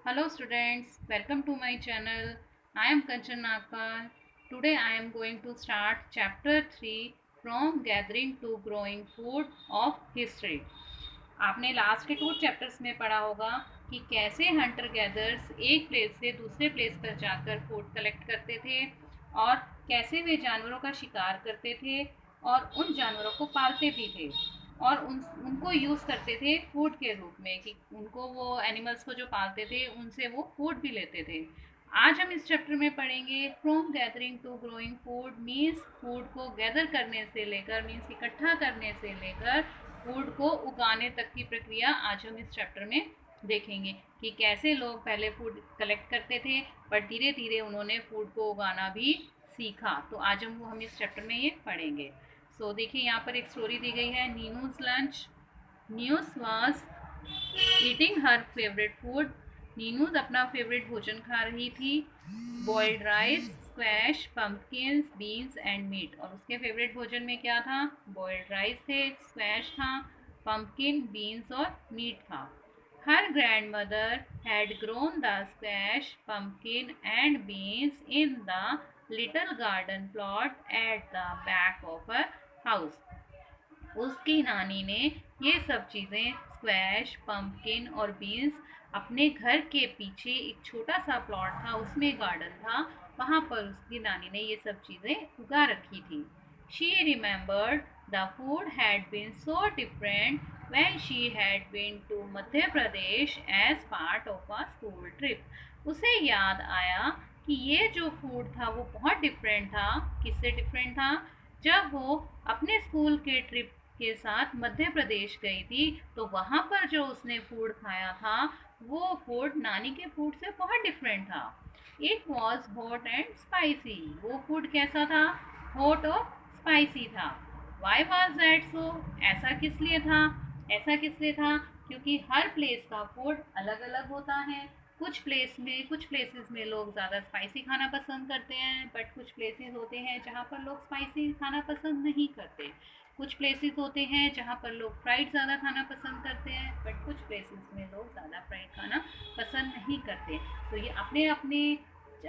Hello students, welcome to my channel. I am Kanchan Nagpal. Today I am going to start chapter 3 from gathering to growing food of history. आपने last के 2 chapters में पढ़ा होगा कि कैसे Hunter gathers एक place से दूसरे प्लेस पर जाकर फूड कलेक्ट करते थे और कैसे वे जानवरों का शिकार करते थे और उन जानवरों को पालते भी थे और उनको यूज़ करते थे फूड के रूप में कि उनको वो एनिमल्स को जो पालते थे उनसे वो फूड भी लेते थे। आज हम इस चैप्टर में पढ़ेंगे from gathering to growing food means food को गैदर करने से लेकर मीन्स इकट्ठा करने से लेकर फूड को उगाने तक की प्रक्रिया आज हम इस चैप्टर में देखेंगे कि कैसे लोग पहले फूड कलेक्ट करते थे पर धीरे धीरे उन्होंने फूड को उगाना भी सीखा। तो आज हम इस चैप्टर में ये पढ़ेंगे। सो देखिए यहाँ पर एक स्टोरी दी गई है, Nenu's lunch. Nenu's was eating her favourite food. Nenu's अपना फेवरेट भोजन खा रही थी, boiled rice, squash, pumpkin, beans and meat. और उसके फेवरेट भोजन में क्या था? बॉइल्ड राइस थे, स्क्वैश था, पम्पकिन, बीन्स और मीट था। Her grandmother had grown the squash, pumpkin and beans in the little garden plot at the back of her house. उसकी नानी ने ये सब चीज़ें स्क्वैश, पम्पकिन और बीन्स अपने घर के पीछे एक छोटा सा प्लॉट था, उसमें गार्डन था, वहाँ पर उसकी नानी ने ये सब चीज़ें उगा रखी थी। She remembered the food had been so different when she had been to Madhya Pradesh as part of a school trip. उसे याद आया कि ये जो फूड था वो बहुत डिफरेंट था। किससे डिफरेंट था? जब वो अपने स्कूल के ट्रिप के साथ मध्य प्रदेश गई थी तो वहाँ पर जो उसने फूड खाया था वो फूड नानी के फूड से बहुत डिफरेंट था। It was hot and spicy. वो फूड कैसा था? हॉट और स्पाइसी था। Why was that so? ऐसा किस लिए था? ऐसा किस लिए था? क्योंकि हर प्लेस का फूड अलग अलग होता है। कुछ प्लेसेस में लोग ज़्यादा स्पाइसी खाना पसंद करते हैं, बट कुछ प्लेसेस होते हैं जहाँ पर लोग स्पाइसी खाना पसंद नहीं करते। कुछ प्लेसेस होते हैं जहाँ पर लोग फ्राइड ज़्यादा खाना पसंद करते हैं, बट कुछ प्लेसेस में लोग ज़्यादा फ्राइड खाना पसंद नहीं करते। तो ये अपने अपने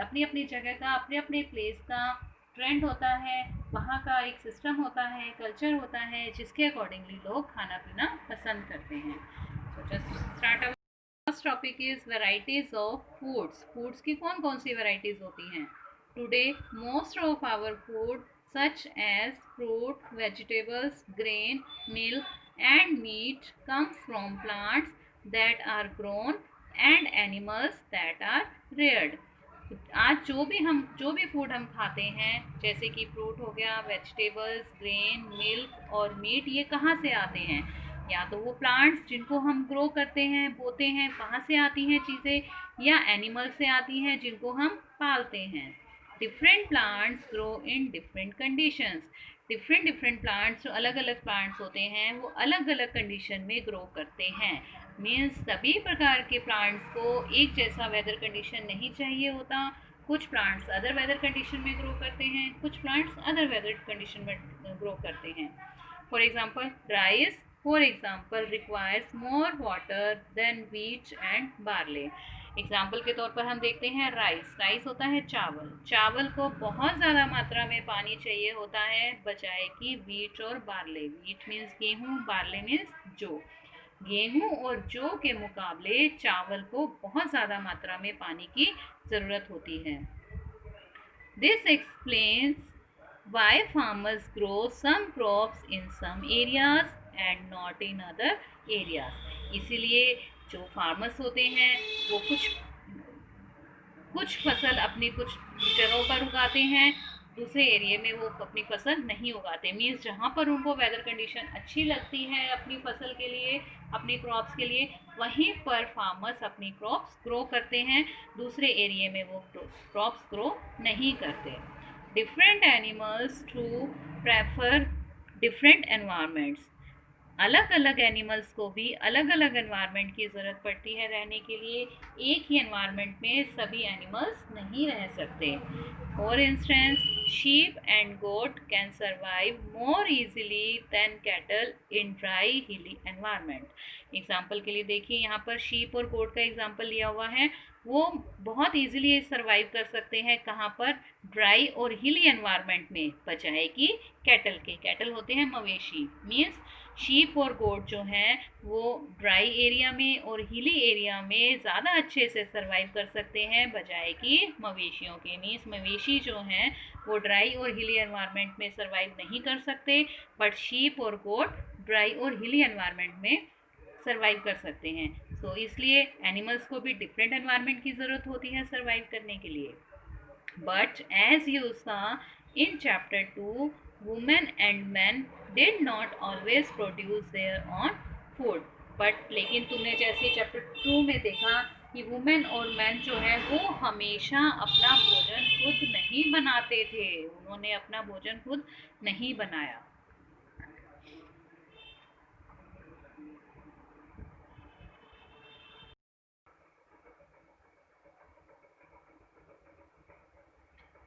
अपनी अपनी जगह का, अपने अपने प्लेस का ट्रेंड होता है, वहाँ का एक सिस्टम होता है, कल्चर होता है, जिसके अकॉर्डिंगली लोग खाना पीना पसंद करते हैं। So just start. First topic is varieties of foods. Foods की कौन कौन सी वेराइटीज होती हैं? Today most of our food such as fruit, vegetables, grain, milk and meat comes from plants that are grown and animals that are reared. आज जो भी food हम खाते हैं, जैसे कि फ्रूट हो गया, वेजिटेबल्स, ग्रेन, मिल्क और मीट, ये कहाँ से आते हैं? या तो वो प्लांट्स जिनको हम ग्रो करते हैं, बोते हैं, वहाँ से आती हैं चीज़ें, या एनिमल से आती हैं जिनको हम पालते हैं। Different plants grow in different conditions. Different different plants, जो अलग अलग प्लांट्स होते हैं, वो अलग अलग कंडीशन में ग्रो करते हैं। मीन्स सभी प्रकार के प्लांट्स को एक जैसा वेदर कंडीशन नहीं चाहिए होता। कुछ प्लांट्स अदर वेदर कंडीशन में ग्रो करते हैं, कुछ प्लांट्स अदर वेदर कंडीशन में ग्रो करते हैं। For example rice, for example requires more water than wheat and barley. Example के तौर पर हम देखते हैं राइस। राइस होता है चावल। चावल को बहुत ज़्यादा मात्रा में पानी चाहिए होता है बजाय कि व्हीट और बार्ले। व्हीट मीन्स गेहूँ, बार्ले मीन्स जौ। गेहूँ और जौ के मुकाबले चावल को बहुत ज़्यादा मात्रा में पानी की ज़रूरत होती है। This explains why farmers grow some crops in some areas and not in other areas। इसीलिए जो फार्मर्स होते हैं वो कुछ फसल अपनी कुछ जगहों पर उगाते हैं, दूसरे एरिया में वो अपनी फसल नहीं उगाते। मीन्स जहाँ पर उनको वेदर कंडीशन अच्छी लगती है अपनी फसल के लिए, अपनी क्रॉप्स के लिए, वहीं पर फार्मर्स अपनी क्रॉप्स ग्रो करते हैं, दूसरे एरिया में वो क्रॉप्स ग्रो नहीं करते। Different animals to prefer different environments. अलग अलग एनिमल्स को भी अलग अलग एनवायरनमेंट की ज़रूरत पड़ती है रहने के लिए। एक ही एनवायरनमेंट में सभी एनिमल्स नहीं रह सकते। For instance sheep and goat can survive more easily than cattle in dry hilly environment. Example के लिए देखिए, यहाँ पर शीप और गोट का एग्जाम्पल लिया हुआ है। वो बहुत इजीली सर्वाइव कर सकते हैं कहाँ पर, ड्राई और हिली एनवायरनमेंट में, बजाय कि कैटल के। कैटल होते हैं मवेशी, मीन्स शीप और गोट जो हैं वो ड्राई एरिया में और हिली एरिया में ज़्यादा अच्छे से सर्वाइव कर सकते हैं बजाय कि मवेशियों के। मीन्स मवेशी जो हैं वो ड्राई और हिली एनवायरनमेंट में सर्वाइव नहीं कर सकते, बट शीप और गोट ड्राई और हिली एनवायरनमेंट में सर्वाइव कर सकते हैं। सो इसलिए एनिमल्स को भी डिफरेंट एनवायरनमेंट की ज़रूरत होती है सर्वाइव करने के लिए। बट एज यू सा इन chapter 2, women and man did not always produce their on food. But लेकिन तुमने जैसे चैप्टर 2 में देखा कि वुमेन और मैन जो है वो हमेशा अपना भोजन खुद नहीं बनाते थे, उन्होंने अपना भोजन खुद नहीं बनाया।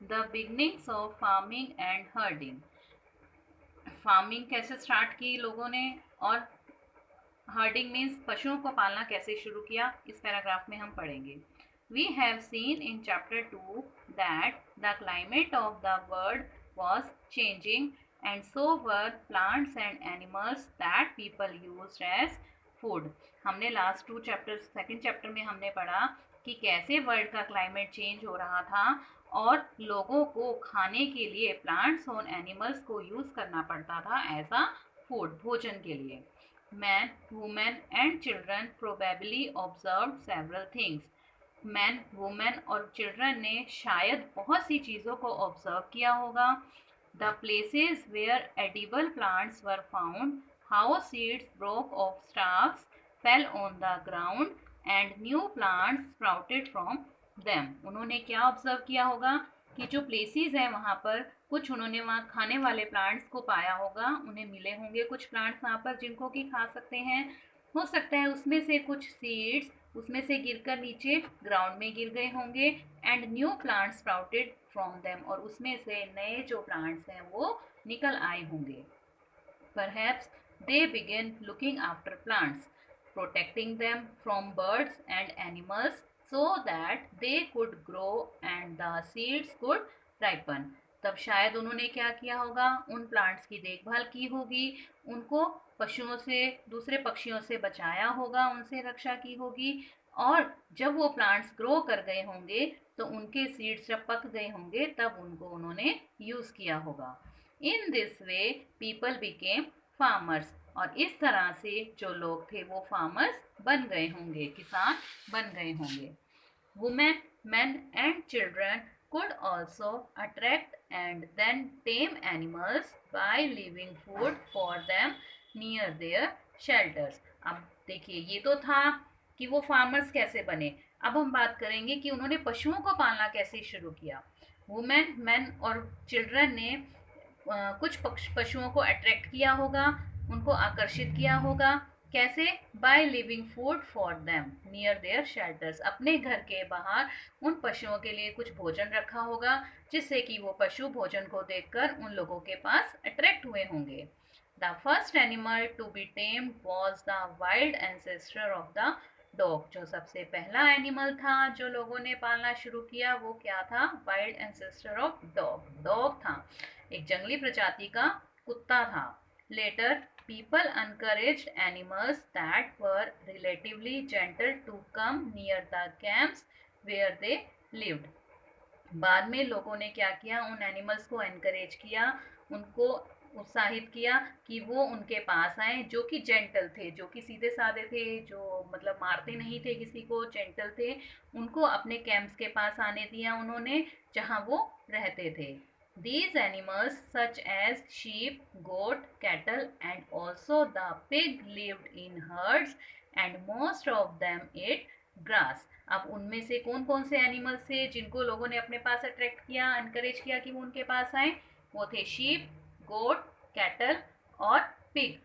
The beginnings of farming and herding. Farming कैसे स्टार्ट की लोगों ने, और हर्डिंग मीन्स पशुओं को पालना कैसे शुरू किया, इस पैराग्राफ में हम पढ़ेंगे। We have seen in chapter 2 that the climate of the world was changing and so were plants and animals that people used as food. हमने लास्ट 2 चैप्टर, सेकेंड चैप्टर में हमने पढ़ा कि कैसे वर्ल्ड का क्लाइमेट चेंज हो रहा था और लोगों को खाने के लिए प्लांट्स और एनिमल्स को यूज़ करना पड़ता था एज अ फूड, भोजन के लिए। Man, women and children probably observe several things. Man, women और चिल्ड्रन ने शायद बहुत सी चीज़ों को ऑब्जर्व किया होगा। The places where edible plants were found, how seeds broke off stars, fell on the ground and new plants sprouted from them. उन्होंने क्या ऑब्जर्व किया होगा कि जो प्लेसेस हैं वहाँ पर कुछ उन्होंने वहाँ खाने वाले प्लांट्स को पाया होगा, उन्हें मिले होंगे कुछ प्लांट्स वहाँ पर जिनको कि खा सकते हैं। हो सकता है उसमें से कुछ सीड्स उसमें से गिरकर नीचे ग्राउंड में गिर गए होंगे, and new plants sprouted from them, और उसमें से नए जो प्लांट्स हैं वो निकल आए होंगे। Perhaps they began looking after plants, protecting them from birds and animals so that they could grow and the seeds could ripen. तब शायद उन्होंने क्या किया होगा, उन प्लांट्स की देखभाल की होगी, उनको पशुओं से, दूसरे पक्षियों से बचाया होगा, उनसे रक्षा की होगी, और जब वो प्लांट्स ग्रो कर गए होंगे तो उनके सीड्स जब पक गए होंगे तब उनको उन्होंने यूज़ किया होगा। In this way people became farmers, और इस तरह से जो लोग थे वो फार्मर्स बन गए होंगे, किसान बन गए होंगे। Women, men and children could also attract and then tame animals by leaving food for them near their shelters. अब देखिए, ये तो था कि वो फार्मर्स कैसे बने। अब हम बात करेंगे कि उन्होंने पशुओं को पालना कैसे शुरू किया। वुमेन, मैन और चिल्ड्रन ने कुछ पशुओं को अट्रैक्ट किया होगा, उनको आकर्षित किया होगा। कैसे? By living food for them near their shelters. अपने घर के बाहर उन पशुओं के लिए कुछ भोजन रखा होगा जिससे कि वो पशु भोजन को देखकर उन लोगों के पास अट्रैक्ट हुए होंगे। The first animal to be tamed was the wild ancestor of the dog. जो सबसे पहला एनिमल था जो लोगों ने पालना शुरू किया वो क्या था? Wild ancestor of dog, dog था, एक जंगली प्रजाति का कुत्ता था। Later people encouraged animals that were relatively gentle to come near the camps where they lived. बाद में लोगों ने क्या किया, उन एनिमल्स को एनकरेज किया, उनको उत्साहित किया कि वो उनके पास आए, जो कि जेंटल थे, जो कि सीधे साधे थे, जो मतलब मारते नहीं थे किसी को, जेंटल थे। उनको अपने कैंप्स के पास आने दिया उन्होंने जहाँ वो रहते थे। These animals such as sheep, goat, cattle and also the pig lived in herds and most of them ate grass. अब उनमें से कौन कौन से एनिमल्स थे जिनको लोगों ने अपने पास अट्रैक्ट किया, एनकरेज किया कि वो उनके पास आए? वो थे शीप, गोट, कैटल और पिग,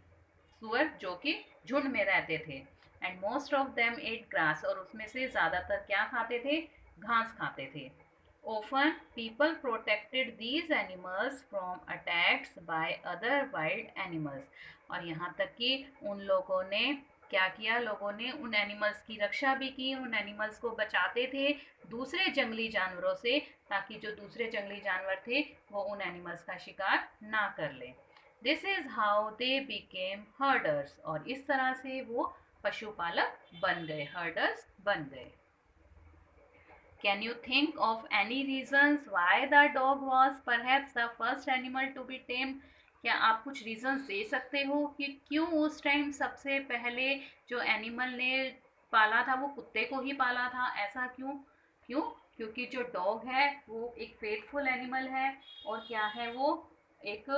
सुअर, जो कि झुंड में रहते थे। And most of them at grass, और उसमें से ज़्यादातर क्या खाते थे? घास खाते थे। Often people protected these animals from attacks by other wild animals. और यहाँ तक कि उन लोगों ने क्या किया, लोगों ने उन एनिमल्स की रक्षा भी की, उन एनिमल्स को बचाते थे दूसरे जंगली जानवरों से, ताकि जो दूसरे जंगली जानवर थे वो उन एनिमल्स का शिकार ना कर ले. This is how they became herders. और इस तरह से वो पशुपालक बन गए, हर्डर्स बन गए. Can you think of any reasons why the dog was perhaps the first animal to be tamed? क्या आप कुछ रीजंस दे सकते हो कि क्यों उस टाइम सबसे पहले जो एनिमल ने पाला था वो कुत्ते को ही पाला था? ऐसा क्यों? क्यों? क्योंकि जो डॉग है वो एक फेथफुल एनिमल है. और क्या है वो? एक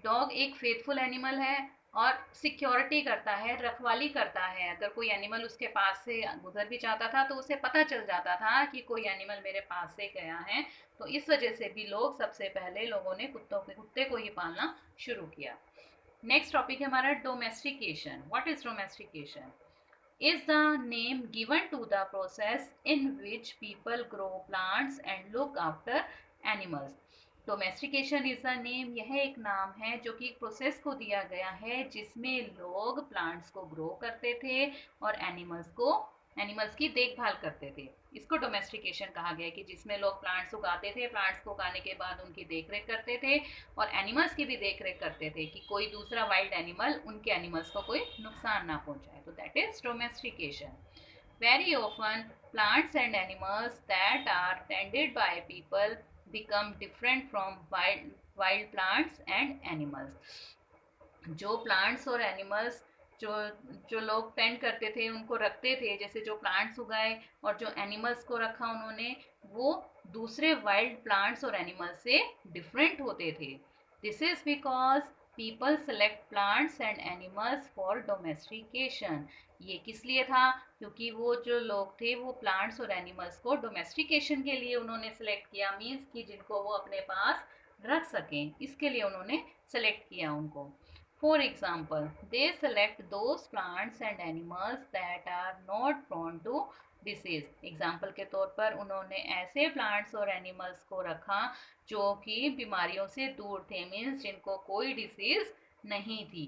डॉग एक फेथफुल एनिमल है और सिक्योरिटी करता है, रखवाली करता है. अगर कोई एनिमल उसके पास से गुजर भी जाता था तो उसे पता चल जाता था कि कोई एनिमल मेरे पास से गया है. तो इस वजह से भी सबसे पहले लोगों ने कुत्ते को ही पालना शुरू किया. नेक्स्ट टॉपिक है हमारा domestication. What is domestication? Is the name given to the process in which people grow plants and look after animals. Domestication is the name. यह एक नाम है जो कि एक प्रोसेस को दिया गया है जिसमें लोग प्लांट्स को ग्रो करते थे और एनिमल्स की देखभाल करते थे. इसको डोमेस्टिकेशन कहा गया कि जिसमें लोग प्लांट्स उगाते थे, प्लांट्स को उगाने के बाद उनकी देखरेख करते थे और एनिमल्स की भी देखरेख करते थे कि कोई दूसरा वाइल्ड एनिमल उनके एनिमल्स को कोई नुकसान ना पहुंचाए. तो that is domestication. Very often plants and animals that are tended by people become different from wild plants and animals. जो प्लांट्स और एनिमल्स जो जो लोग टेंड करते थे, उनको रखते थे, जैसे जो प्लांट्स उगाए और जो एनिमल्स को रखा उन्होंने, वो दूसरे वाइल्ड प्लांट्स और एनिमल्स से डिफरेंट होते थे. This is because people select plants and animals for domestication. ये किस लिए था? क्योंकि वो जो लोग थे वो प्लांट्स और एनिमल्स को डोमेस्टिकेशन के लिए उन्होंने सेलेक्ट किया. मीन्स कि जिनको वो अपने पास रख सकें, इसके लिए उन्होंने सेलेक्ट किया उनको. For example, they select those plants and animals that are not prone to disease. Example के तौर पर उन्होंने ऐसे प्लांट्स और एनिमल्स को रखा जो कि बीमारियों से दूर थे, मीन्स जिनको कोई डिसीज नहीं थी.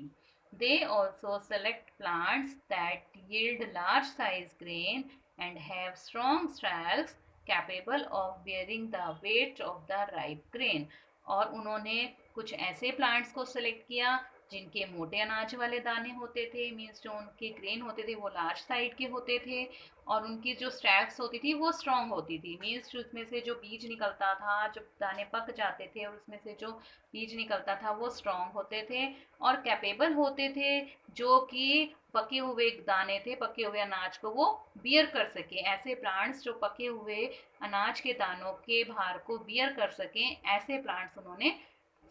They also select plants that yield large size grain and have strong stalks capable of bearing the weight of the ripe grain. और उन्होंने कुछ ऐसे प्लांट्स को सेलेक्ट किया जिनके मोटे अनाज वाले दाने होते थे, मीन्स जो उनके ग्रेन होते थे वो लार्ज साइड के होते थे और उनकी जो स्टैक्स होती थी वो स्ट्रॉन्ग होती थी. मीन्स उसमें से जो बीज निकलता था, जब दाने पक जाते थे और उसमें से जो बीज निकलता था वो स्ट्रॉन्ग होते थे और कैपेबल होते थे, जो कि पके हुए दाने थे, पके हुए अनाज को वो बियर कर सके. ऐसे प्लांट्स जो पके हुए अनाज के दानों के भार को बियर कर सकें, ऐसे प्लांट्स उन्होंने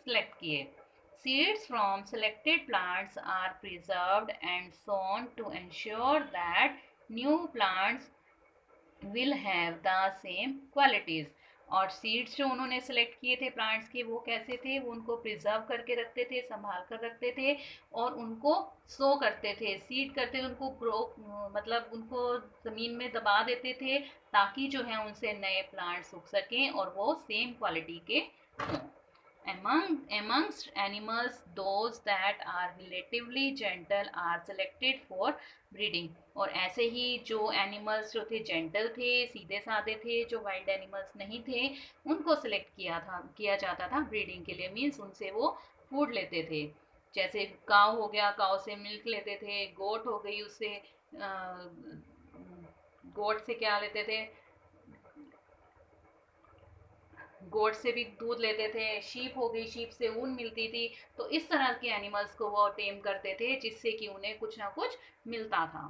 सेलेक्ट किए. Seeds from selected plants are preserved and sown to ensure that new plants will have the same qualities. और सीड्स जो उन्होंने सेलेक्ट किए थे प्लांट्स के, वो कैसे थे? वो उनको प्रिजर्व करके रखते थे, संभाल कर रखते थे और उनको सो करते थे, सीड करते थे, उनको ग्रो मतलब उनको ज़मीन में दबा देते थे ताकि जो है उनसे नए प्लांट्स उग सकें और वो सेम क्वालिटी के हों. Amongst animals, those that are relatively gentle are selected for breeding. और ऐसे ही जो एनिमल्स जो थे जेंटल थे, सीधे साधे थे, जो वाइल्ड एनिमल्स नहीं थे, उनको सेलेक्ट किया जाता था ब्रीडिंग के लिए. मीन्स उनसे वो फूड लेते थे. जैसे काव हो गया, काव से मिल्क लेते थे. गोट हो गई, उससे गोट से क्या लेते थे? गोट से भी दूध लेते थे. शीप हो गई, शीप से ऊन मिलती थी. तो इस तरह के एनिमल्स को वो टेम करते थे जिससे कि उन्हें कुछ ना कुछ मिलता था.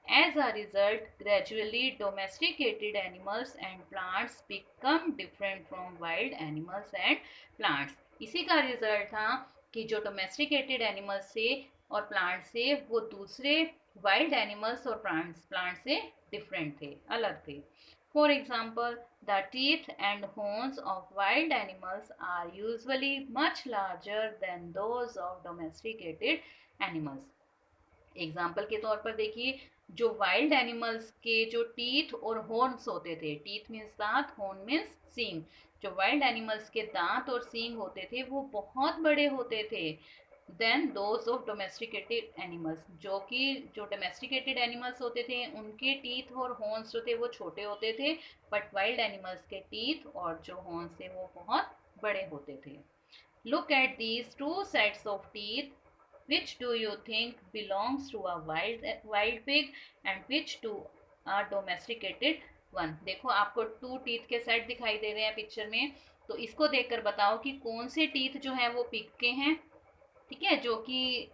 As a result, gradually domesticated animals and plants become different from wild animals and plants. इसी का रिजल्ट था कि जो डोमेस्टिकेटेड एनिमल्स से और प्लांट से वो दूसरे वाइल्ड एनिमल्स और प्लांट्स से डिफरेंट थे, अलग थे. For example, the teeth and horns of wild animals are usually much larger than those of domesticated animals. Example के तौर पर देखिए, जो वाइल्ड एनिमल्स के जो टीथ और हॉर्न्स होते थे, टीथ मीन्स दांत, हॉर्न मीन्स सींग, जो वाइल्ड एनिमल्स के दांत और सींग होते थे वो बहुत बड़े होते थे than those of domesticated animals, जो कि जो डोमेस्टिकेटेड एनिमल्स होते थे उनके टीथ और हॉर्न्स जो थे वो छोटे होते थे, बट वाइल्ड एनिमल्स के टीथ और जो हॉर्न्स थे वो बहुत बड़े होते थे। Look at these two sets of teeth. Which do you think belongs to a wild pig and which to a domesticated one? देखो आपको टू टीथ के सेट दिखाई दे रहे हैं पिक्चर में, तो इसको देखकर बताओ कि कौन से टीथ जो है वो पिग के हैं, ठीक है, जो कि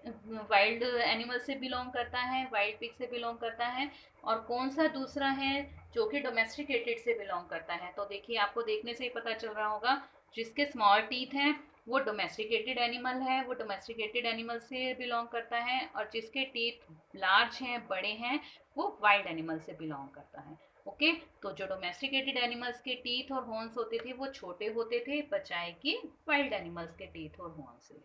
वाइल्ड एनिमल से बिलोंग करता है, वाइल्ड पिग से बिलोंग करता है, और कौन सा दूसरा है जो कि डोमेस्टिकेटेड से बिलोंग करता है। तो देखिए आपको देखने से ही पता चल रहा होगा, जिसके स्मॉल टीथ हैं वो डोमेस्टिकेटेड एनिमल है, वो डोमेस्टिकेटेड एनिमल से बिलोंग करता है, और जिसके टीथ लार्ज हैं, बड़े हैं, वो वाइल्ड एनिमल से बिलोंग करता है। ओके, तो जो डोमेस्टिकेटेड एनिमल्स के टीथ और हॉर्न्स होते थे वो छोटे होते थे, बजाय कि वाइल्ड एनिमल्स के टीथ और हॉर्न्स से।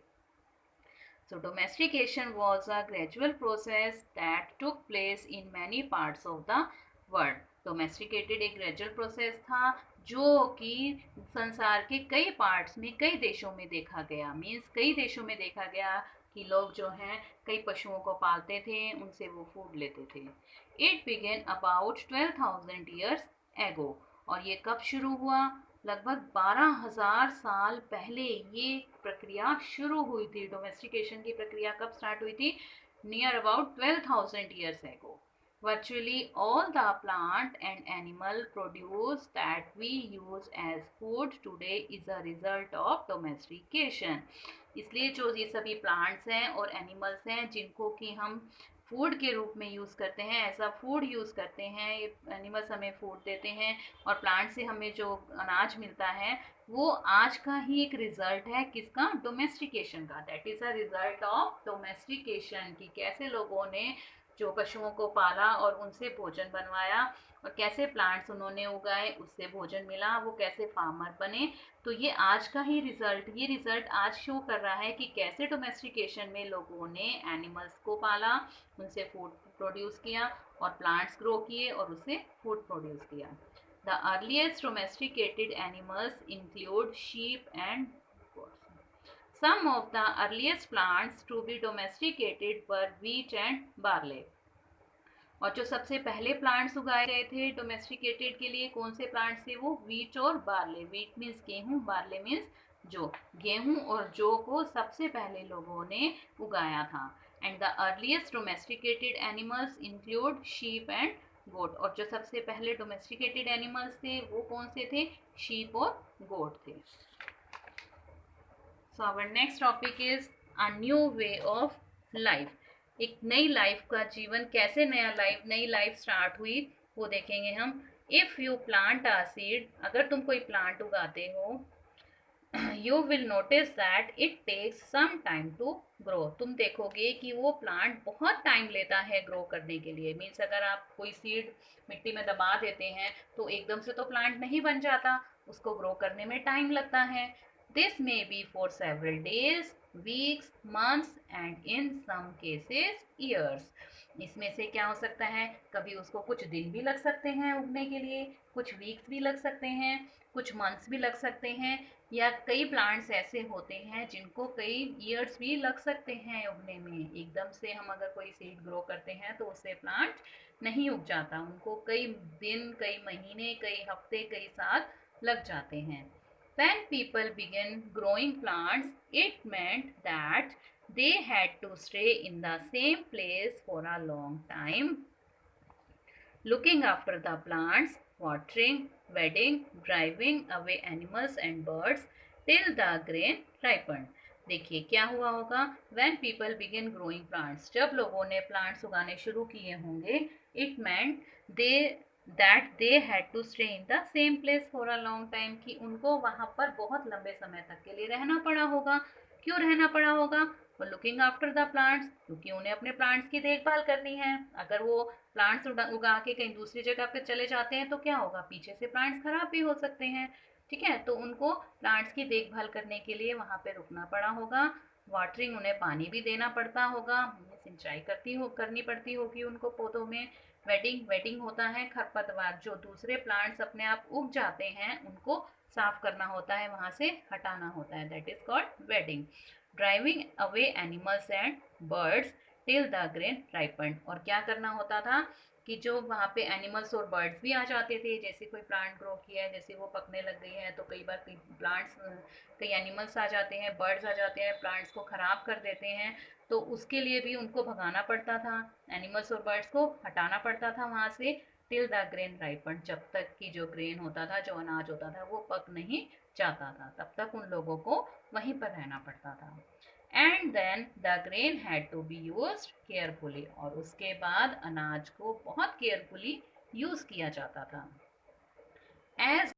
So domestication was a gradual process that took place in many parts of the world. Domesticated एक gradual process था जो कि संसार के कई पार्ट्स में, कई देशों में देखा गया, मीन्स कई देशों में देखा गया कि लोग जो हैं कई पशुओं को पालते थे, उनसे वो फूड लेते थे। It began about 12,000 years ago, और ये कब शुरू हुआ? लगभग 12,000 साल पहले ये प्रक्रिया शुरू हुई थी। डोमेस्टिकेशन की प्रक्रिया कब स्टार्ट हुई थी? Near about 12,000 years ago. Virtually all the plant and animal produce that we use as food today is a result of domestication. इसलिए जो ये सभी प्लांट्स हैं और एनिमल्स हैं जिनको कि हम फूड के रूप में यूज़ करते हैं, ऐसा फूड यूज़ करते हैं, ये एनिमल्स हमें फूड देते हैं, और प्लांट से हमें जो अनाज मिलता है वो आज का ही एक रिजल्ट है किसका? डोमेस्टिकेशन का। That is a result of domestication, कि कैसे लोगों ने जो पशुओं को पाला और उनसे भोजन बनवाया, और कैसे प्लांट्स उन्होंने उगाए, उससे भोजन मिला, वो कैसे फार्मर बने। तो ये आज का ही रिजल्ट, ये रिजल्ट आज शो कर रहा है कि कैसे डोमेस्टिकेशन में लोगों ने एनिमल्स को पाला, उनसे फूड प्रोड्यूस किया, और प्लांट्स ग्रो किए और उससे फूड प्रोड्यूस किया। The earliest domesticated animals include sheep and goats. Some of the earliest plants to be domesticated were wheat and barley. और जो सबसे पहले प्लांट्स उगाए गए थे डोमेस्टिकेटेड के लिए, कौन से प्लांट्स थे वो? वीट और बार्ले। वीट मीन्स गेहूं, बार्ले मीन्स जौ। गेहूं और जौ को सबसे पहले लोगों ने उगाया था। And the earliest domesticated animals include sheep and goat, और जो सबसे पहले डोमेस्टिकेटेड एनिमल्स थे वो कौन से थे? शीप और गोट थे। So our next topic is a new way of life. एक नई लाइफ का जीवन, कैसे नई लाइफ स्टार्ट हुई वो देखेंगे हम। If you plant a seed, अगर तुम कोई प्लांट उगाते हो, you will notice that it takes some time to grow. तुम देखोगे कि वो प्लांट बहुत टाइम लेता है ग्रो करने के लिए। मीन्स अगर आप कोई सीड मिट्टी में दबा देते हैं तो एकदम से तो प्लांट नहीं बन जाता, उसको ग्रो करने में टाइम लगता है। This may be for several days, weeks, months and in some cases years. इसमें से क्या हो सकता है? कभी उसको कुछ दिन भी लग सकते हैं उगने के लिए, कुछ वीक्स भी लग सकते हैं, कुछ मंथ्स भी लग सकते हैं, या कई प्लांट्स ऐसे होते हैं जिनको कई ईयर्स भी लग सकते हैं उगने में। एकदम से हम अगर कोई सीड ग्रो करते हैं तो उससे प्लांट नहीं उग जाता, उनको कई दिन, कई महीने, कई हफ्ते, कई साल लग जाते हैं। When people began growing plants, it meant that they had to stay in the same place for a long time, looking after the plants, watering, weeding, driving away animals and birds till the grain ripened. देखिए क्या हुआ होगा? When people begin growing plants, जब लोगों ने plants उगाने शुरू किए होंगे, it meant they had to stay in the same place for a long time, कि उनको वहाँ पर बहुत लंबे समय तक के लिए रहना पड़ा होगा। क्यों रहना पड़ा होगा? वो लुकिंग आफ्टर द प्लांट्स, क्योंकि उन्हें अपने प्लांट्स की देखभाल करनी है। अगर वो प्लांट्स उगा के कहीं दूसरी जगह पे चले जाते हैं तो क्या होगा? पीछे से प्लांट्स खराब भी हो सकते हैं, ठीक है। तो उनको प्लांट्स की देखभाल करने के लिए वहाँ पे रुकना पड़ा होगा। वाटरिंग, उन्हें पानी भी देना पड़ता होगा, सिंचाई करनी पड़ती होगी उनको पौधों में। वेटिंग होता है खरपतवार, जो दूसरे प्लांट्स अपने आप उग जाते हैं उनको साफ करना होता है, वहां से हटाना होता है, that is called waiting. Driving away animals and birds till the grain ripen, और क्या करना होता था कि जो वहाँ पे एनिमल्स और बर्ड्स भी आ जाते थे, जैसे कोई प्लांट ग्रो किया है, जैसे वो पकने लग गई है, तो कई बार कई एनिमल्स आ जाते हैं, बर्ड्स आ जाते हैं, प्लांट्स को ख़राब कर देते हैं, तो उसके लिए भी उनको भगाना पड़ता था, एनिमल्स और बर्ड्स को हटाना पड़ता था वहाँ से, टिल द ग्रेन राइपन, जब तक कि जो ग्रेन होता था, जो अनाज होता था, वो पक नहीं जाता था, तब तक उन लोगों को वहीं पर रहना पड़ता था। And then the grain had to be used carefully, और उसके बाद अनाज को बहुत केयरफुली यूज किया जाता था। As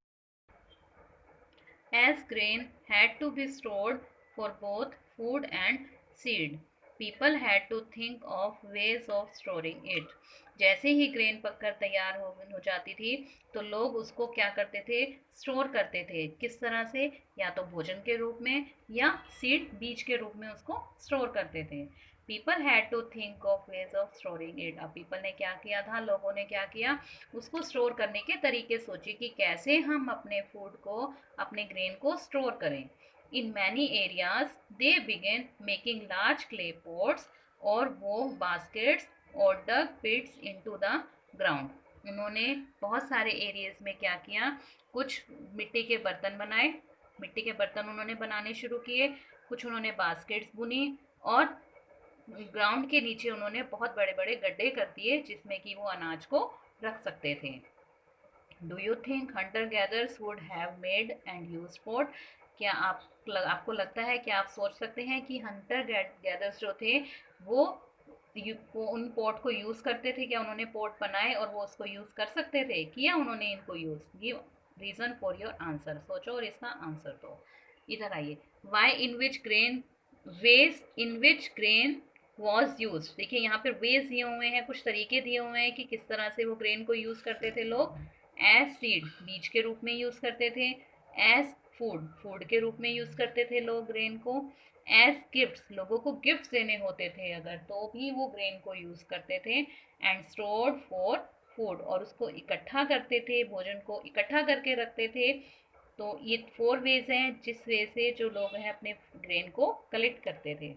grain had to be stored for both food and seed, people had to think of ways of storing it. जैसे ही ग्रेन पककर तैयार हो जाती थी, तो लोग उसको क्या करते थे, स्टोर करते थे। किस तरह से, या तो भोजन के रूप में या सीड बीज के रूप में उसको स्टोर करते थे। People had to think of ways of storing it, अब पीपल ने क्या किया था, लोगों ने क्या किया, उसको स्टोर करने के तरीके सोचे कि कैसे हम अपने फूड को, अपने ग्रेन को स्टोर करें। In many areas they began making large clay pots और वो बास्केट्स और dug pits into the ground. उन्होंने बहुत सारे एरियाज में क्या किया, कुछ मिट्टी के बर्तन बनाए, मिट्टी के बर्तन उन्होंने बनाने शुरू किए, कुछ उन्होंने बास्केट्स बुनी, और ग्राउंड के नीचे उन्होंने बहुत बड़े बड़े गड्ढे कर दिए जिसमें कि वो अनाज को रख सकते थे। Do you think Hunter gathers would have made and use pot, क्या आपको लगता है, क्या आप सोच सकते हैं कि हंटर गैदर्स जो थे वो उन पॉट को यूज करते थे, क्या उन्होंने पॉट बनाए और वो उसको यूज कर सकते थे, किया उन्होंने इनको use? Give reason for your answer, सोचो और इसका आंसर दो। इधर आइए, why in which grain ways in which grain was use, देखिए यहाँ पे वेज दिए हुए हैं, कुछ तरीके दिए हुए हैं कि किस तरह से वो ग्रेन को यूज करते थे लोग। एज सीड, बीज के रूप में यूज करते थे। एज फूड, फूड के रूप में यूज करते थे लोग ग्रेन को। एज गिफ्ट्स, लोगों को गिफ्ट्स देने होते थे अगर, तो भी वो ग्रेन को यूज करते थे। एंड स्टोर्ड फॉर फूड, और उसको इकट्ठा करते थे, भोजन को इकट्ठा करके रखते थे। तो ये 4 वेज हैं जिस वे से जो लोग हैं अपने ग्रेन को कलेक्ट करते थे।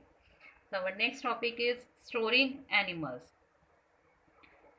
So our next topic is storing animals.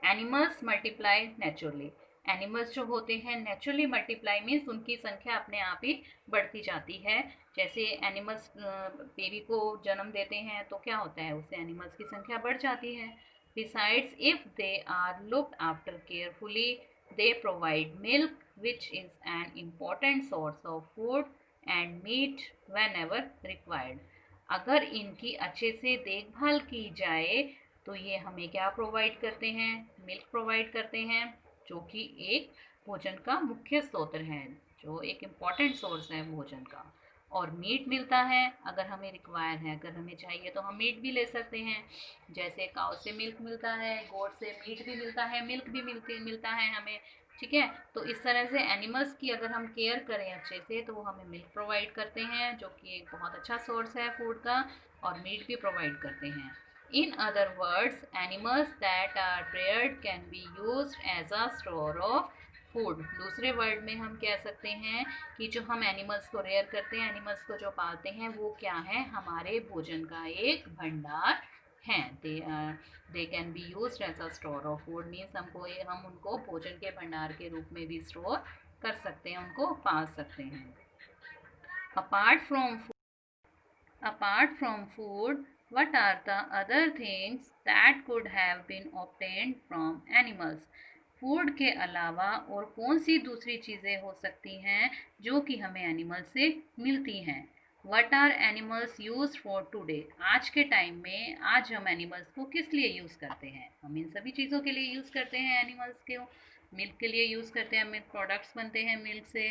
Animals multiply naturally. Animals जो होते हैं नेचुरली मल्टीप्लाई मीन्स उनकी संख्या अपने आप ही बढ़ती जाती है। जैसे एनिमल्स बेबी को जन्म देते हैं तो क्या होता है, उससे एनिमल्स की संख्या बढ़ जाती है। Besides if they are looked after carefully they provide milk which is an important source of food and meat whenever required. अगर इनकी अच्छे से देखभाल की जाए तो ये हमें क्या प्रोवाइड करते हैं, मिल्क प्रोवाइड करते हैं, जो कि एक भोजन का मुख्य स्रोत है, जो एक इम्पॉर्टेंट सोर्स है भोजन का। और मीट मिलता है अगर हमें रिक्वायर है, अगर हमें चाहिए तो हम मीट भी ले सकते हैं। जैसे काउ से मिल्क मिलता है, गोट से मीट भी मिलता है, मिल्क भी मिलता है हमें, ठीक है। तो इस तरह से एनिमल्स की अगर हम केयर करें अच्छे से तो वो हमें मिल्क प्रोवाइड करते हैं, जो कि एक बहुत अच्छा सोर्स है फूड का, और मीट भी प्रोवाइड करते हैं। In other words animals that are reared can be used as a store of food. दूसरे वर्ड में हम कह सकते हैं कि जो हम एनिमल्स को रेयर करते हैं, एनिमल्स को जो पालते हैं, वो क्या है, हमारे भोजन का एक भंडार हैं। They can be use as a store of food means हम उनको भोजन के भंडार के रूप में भी स्टोर कर सकते हैं, उनको पाल सकते हैं। Apart from food, what are the other things that could have been obtained from animals? Food के अलावा और कौन सी दूसरी चीज़ें हो सकती हैं जो कि हमें एनिमल से मिलती हैं? What are animals use for today, आज के टाइम में आज हम एनिमल्स को किस लिए यूज़ करते हैं? हम इन सभी चीज़ों के लिए यूज़ करते हैं एनिमल्स को। मिल्क के लिए यूज़ करते हैं, मिल्क प्रोडक्ट्स बनते हैं मिल्क से,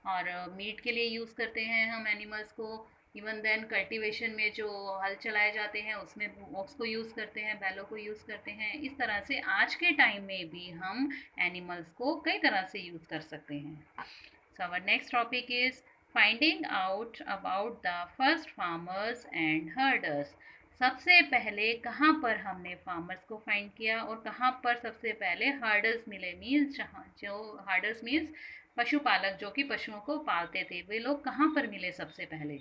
और मीट के लिए यूज़ करते हैं हम एनिमल्स को। इवन देन कल्टीवेशन में जो हल चलाए जाते हैं उसमें उसको यूज़ करते हैं, बैलों को यूज़ करते हैं। इस तरह से आज के टाइम में भी हम एनिमल्स को कई तरह से यूज़ कर सकते हैं। So our next topic is finding out about the first farmers and herders. सबसे पहले कहाँ पर हमने फार्मर्स को फाइंड किया और कहाँ पर सबसे पहले हर्डर्स मिले, मीन्स जहाँ जो हर्डर्स मीन्स पशुपालक जो कि पशुओं को पालते थे, वे लोग कहाँ पर मिले सबसे पहले।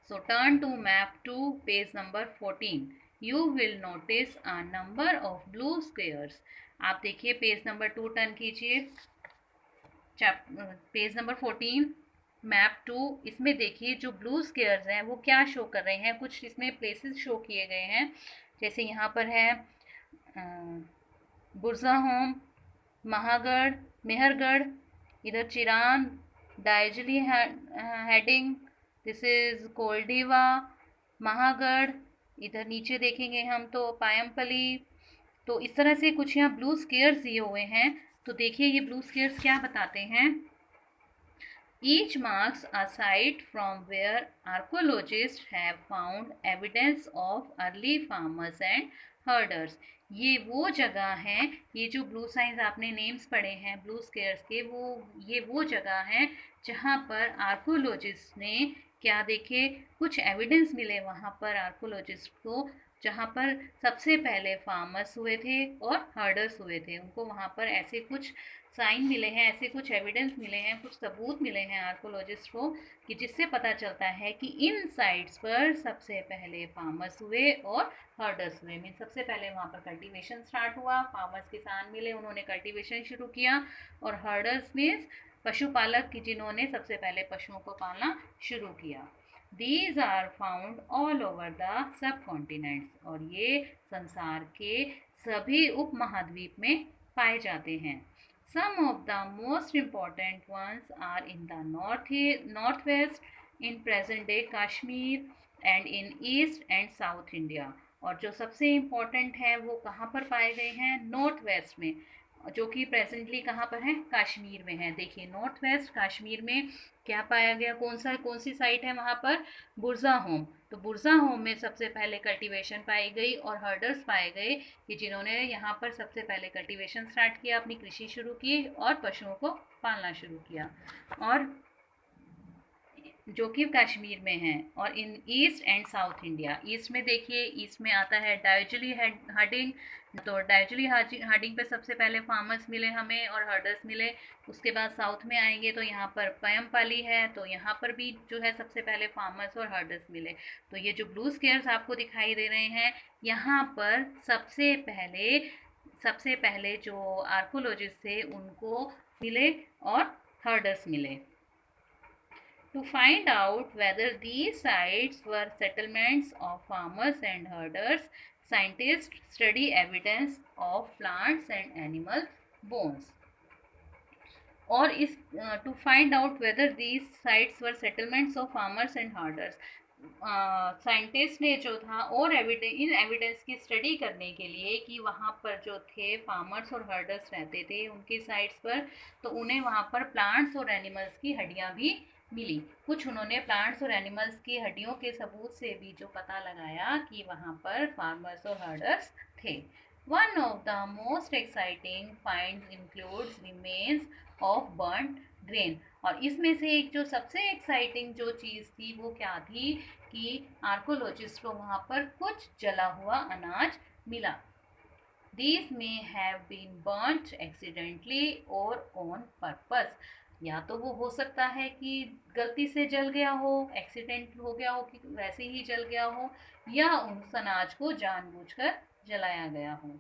So turn to map 2, page number 14. You will notice a number of blue squares. आप देखिए पेज नंबर 2 टर्न कीजिए, पेज नंबर 14 मैप 2। इसमें देखिए जो ब्लू स्क्वेयर्स हैं वो क्या शो कर रहे हैं, कुछ इसमें प्लेसेस शो किए गए हैं। जैसे यहाँ पर है बुरज़ाहोम, महागढ़, मेहरगढ़, इधर चिरान, दार्जिली हेडिंग, दिस इज कोल्डीवा, महागढ़, इधर नीचे देखेंगे हम तो पायमपली। तो इस तरह से कुछ यहाँ ब्लू स्क्वेयर्स दिए हुए हैं। तो देखिए ये ब्लू स्क्वेयर्स क्या बताते हैं। Each marks a site from where archaeologists have found evidence of early farmers and herders. ये वो जगह है, ये जो ब्लू साइंस आपने नेम्स पढ़े हैं ब्लू स्क्वेयर्स के, ये वो जगह है जहाँ पर आर्कोलॉजिस्ट ने क्या देखे, कुछ एविडेंस मिले वहाँ पर आर्कोलॉजिस्ट को, जहाँ पर सबसे पहले फार्मर्स हुए थे और हर्डर्स हुए थे। उनको वहाँ पर ऐसे कुछ साइन मिले हैं, ऐसे कुछ एविडेंस मिले हैं, कुछ सबूत मिले हैं आर्कोलॉजिस्ट को, कि जिससे पता चलता है कि इन साइट्स पर सबसे पहले फार्मर्स हुए और हर्डर्स हुए। मीन सबसे पहले वहाँ पर कल्टीवेशन स्टार्ट हुआ, फार्मर्स किसान मिले, उन्होंने कल्टीवेशन शुरू किया, और हर्डर्स मीन्स पशुपालक की जिन्होंने सबसे पहले पशुओं को पालना शुरू किया। These are found all over the subcontinents, और ये संसार के सभी उपमहाद्वीप में पाए जाते हैं। Some of the most important ones are in the northwest, in present day Kashmir, and in east and south India. और जो सबसे इम्पोर्टेंट है वो कहाँ पर पाए गए हैं, नॉर्थ वेस्ट में, जो कि प्रेजेंटली कहाँ पर है, कश्मीर में है। देखिए नॉर्थ वेस्ट कश्मीर में क्या पाया गया, कौन सी साइट है वहाँ पर, बुरज़ाहोम। तो बुरज़ाहोम में सबसे पहले कल्टीवेशन पाई गई और हर्डर्स पाए गए कि जिन्होंने यहाँ पर सबसे पहले कल्टीवेशन स्टार्ट किया, अपनी कृषि शुरू की और पशुओं को पालना शुरू किया, और जो कि कश्मीर में है। और in east and south India, east में देखिए, ईस्ट में आता है दार्जिली हडिंग। तो दार्जिली हडिंग पे सबसे पहले फार्मर्स मिले हमें और हर्डर्स मिले। उसके बाद साउथ में आएंगे तो यहाँ पर पयमपाली है, तो यहाँ पर भी जो है सबसे पहले फार्मर्स और हर्डर्स मिले। तो ये जो ब्लू स्क्वेयर्स आपको दिखाई दे रहे हैं, यहाँ पर सबसे पहले जो आर्कोलॉजिस्ट थे उनको मिले और हर्डर्स मिले। To find out whether these sites were settlements of farmers and herders, scientists study evidence of plants and animal bones. और इस to find out whether these sites were settlements of farmers and herders, scientist ने जो था और इन evidence की study करने के लिए कि वहाँ पर जो थे फार्मर्स और हर्डर्स रहते थे उनकी साइट्स पर, तो उन्हें वहाँ पर प्लांट्स और एनिमल्स की हड्डियाँ भी मिली। कुछ उन्होंने प्लांट्स और एनिमल्स की हड्डियों के सबूत से भी जो पता लगाया कि वहाँ पर फार्मर्स और हर्डर्स थे। One of the most exciting finds includes remains of burned grain. और इसमें से एक जो सबसे एक्साइटिंग जो चीज़ थी वो क्या थी कि आर्कोलॉजिस्ट को वहाँ पर कुछ जला हुआ अनाज मिला। These may have been burnt accidentally or on purpose. या तो वो हो सकता है कि गलती से जल गया हो, एक्सीडेंट हो गया हो कि वैसे ही जल गया हो, या उस अनाज को जानबूझकर जलाया गया हो।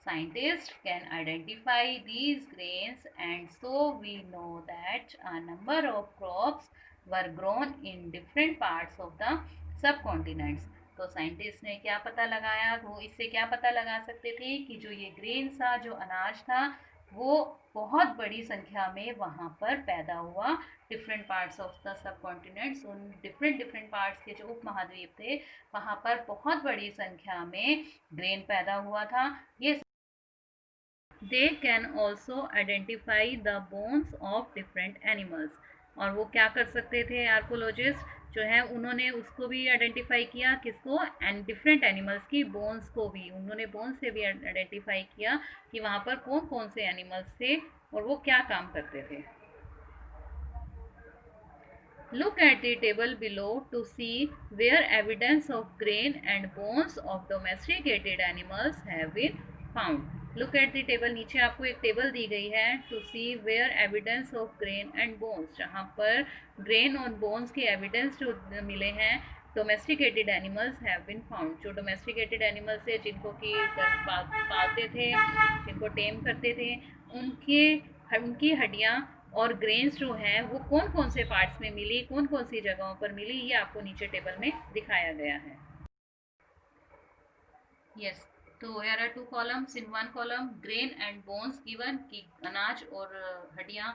Scientists can identify these grains, and so we know that a number of crops were grown in different parts of the subcontinents. तो साइंटिस्ट ने क्या पता लगाया, वो इससे क्या पता लगा सकते थे कि जो ये ग्रेन था, जो अनाज था, वो बहुत बड़ी संख्या में वहाँ पर पैदा हुआ different parts of the sub continents. उन डिफरेंट पार्ट्स के जो उपमहाद्वीप थे वहाँ पर बहुत बड़ी संख्या में ग्रेन पैदा हुआ था। ये they can also identify the bones of different animals. और वो क्या कर सकते थे आर्कोलॉजिस्ट जो है, उन्होंने उसको भी आइडेंटिफाई किया, किसको, एंड डिफरेंट एनिमल्स की बोन्स को भी उन्होंने बोन्स से भी आइडेंटिफाई किया कि वहाँ पर कौन कौन से एनिमल्स थे और वो क्या काम करते थे। Look at the table below to see where evidence of grain and bones of domesticated animals have been found. Look at the table, नीचे आपको एक टेबल दी गई है to see where evidence of grain and bones, जहाँ पर grain और bones के evidence जो मिले हैं domesticated animals have been found, जो डोमेस्टिकेटेड एनिमल्स है जिनको कि पालते थे, जिनको टेम करते थे, उनकी हड्डियाँ और ग्रेन्स जो हैं वो कौन कौन से पार्ट्स में मिली, कौन कौन सी जगहों पर मिली, ये आपको नीचे टेबल में दिखाया गया है. यस, तो here are two columns. In one column grain and bones given कि अनाज और हड्डियाँ,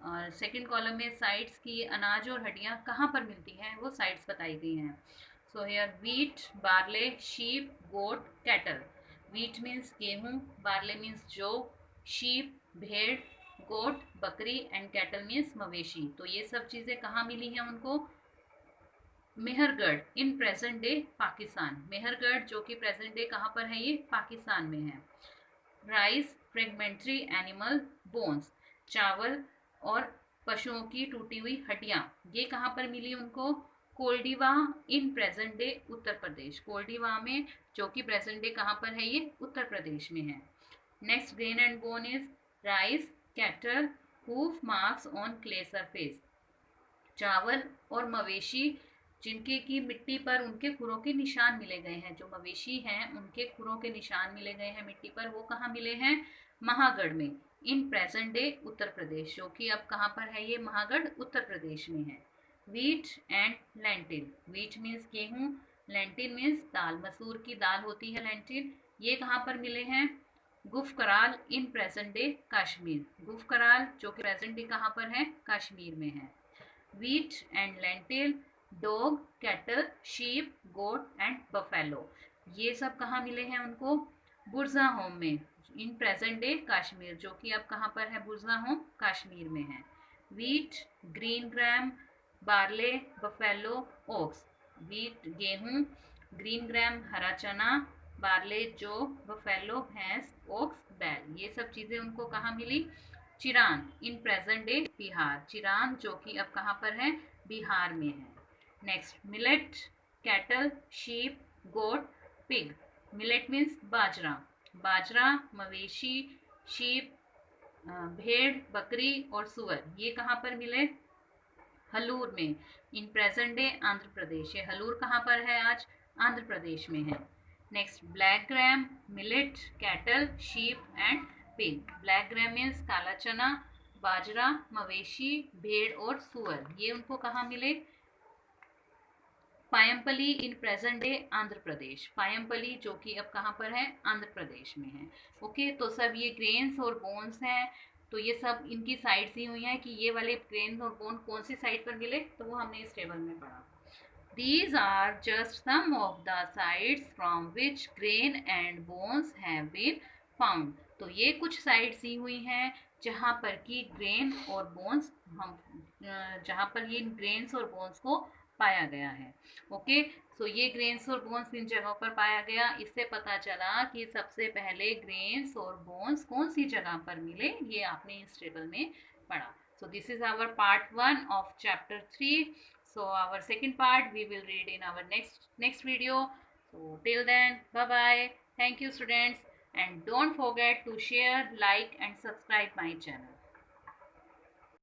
और सेकेंड कॉलम में साइड्स की अनाज और हड्डियाँ कहाँ पर मिलती हैं वो साइड्स बताई गई हैं. So here wheat, barley, sheep, goat, cattle. Wheat means गेहूँ, बार्ले मीन्स जौ, शीप भेड़, गोट बकरी एंड कैटल मीन्स मवेशी. तो ये सब चीज़ें कहाँ मिली हैं उनको? Mehrgarh in present day Pakistan. Mehrgarh जो कि प्रेजेंट डे कहाँ पर है? ये पाकिस्तान में है. राइस, फ्रेगमेंट्री एनिमल बोन्स, चावल और पशुओं की टूटी हुई हड्डियाँ, ये कहाँ पर मिली उनको? कोल्डिवा in present day Uttar Pradesh. कोल्डिवा में, जो कि प्रेजेंट डे कहाँ पर है? ये उत्तर प्रदेश में है. Next grain and bone is rice, cattle, hoof marks on clay surface. चावल और मवेशी जिनके की मिट्टी पर उनके खुरों के निशान मिले गए हैं, जो मवेशी हैं उनके खुरों के निशान मिले गए हैं मिट्टी पर, वो कहाँ मिले हैं? महागढ़ में in present day Uttar Pradesh, जो कि अब कहाँ पर है? ये महागढ़ उत्तर प्रदेश में है. Wheat and lentil. Wheat means गेहूँ, लेंटिल मीन्स दाल, मसूर की दाल होती है लेंटिल. ये कहाँ पर मिले हैं? Gufkral in present day Kashmir. Gufkral जो कि प्रेजेंट डे कहाँ पर है? कश्मीर में है. Wheat and lentil, dog, cattle, sheep, goat and buffalo, ये सब कहाँ मिले हैं उनको? बुरजा होम में इन प्रेजेंट डे कश्मीर, जो कि अब कहाँ पर है? बुरजा होम कश्मीर में है. Wheat, green gram, barley, buffalo, ox. Wheat गेहूँ, ग्रीन ग्राम हरा चना, बार्ले जौ, बफेलो भैंस, ओक्स बैल, ये सब चीज़ें उनको कहाँ मिली? चिरान इन प्रेजेंट डे बिहार. चिरान जो कि अब कहाँ पर है? बिहार में है. नेक्स्ट मिलेट, कैटल, शीप, गोट, पिग. मिलेट मीन्स बाजरा. बाजरा, मवेशी, शीप, भेड़, बकरी और सुअर, ये कहाँ पर मिले? हलूर में in present day Andhra Pradesh. ये हलूर कहाँ पर है? आज आंध्र प्रदेश में है. Next black gram, millet, cattle, sheep and pig. Black gram means काला चना, बाजरा, मवेशी, भेड़ और सुअर, ये उनको कहाँ मिले? पायमपली in present day Andhra Pradesh. पायमपली जो कि अब कहाँ पर है? आंध्र प्रदेश में है. ओके, तो सब ये ग्रेन्स और बोन्स हैं. तो ये सब इनकी साइड्स दी हुई हैं कि ये वाले ग्रेन्स और बोन कौन सी साइड पर मिले, तो वो हमने इस टेबल में पढ़ा. These are just some of the sites from which grain and bones have been found. तो ये कुछ साइट्स दी हुई हैं जहाँ पर कि ग्रेन और बोन्स हम जहाँ पर ये ग्रेन्स और बोन्स को पाया गया है. ओके, सो ये ग्रेन्स और बोन्स इन जगहों पर पाया गया. इससे पता चला कि सबसे पहले ग्रेन्स और बोन्स कौन सी जगह पर मिले, ये आपने इस टेबल में पढ़ा. So this is our part 1 of chapter 3. So our second part we will read in our next video. So till then, bye bye. Thank you students, and don't forget to share, like and subscribe my channel.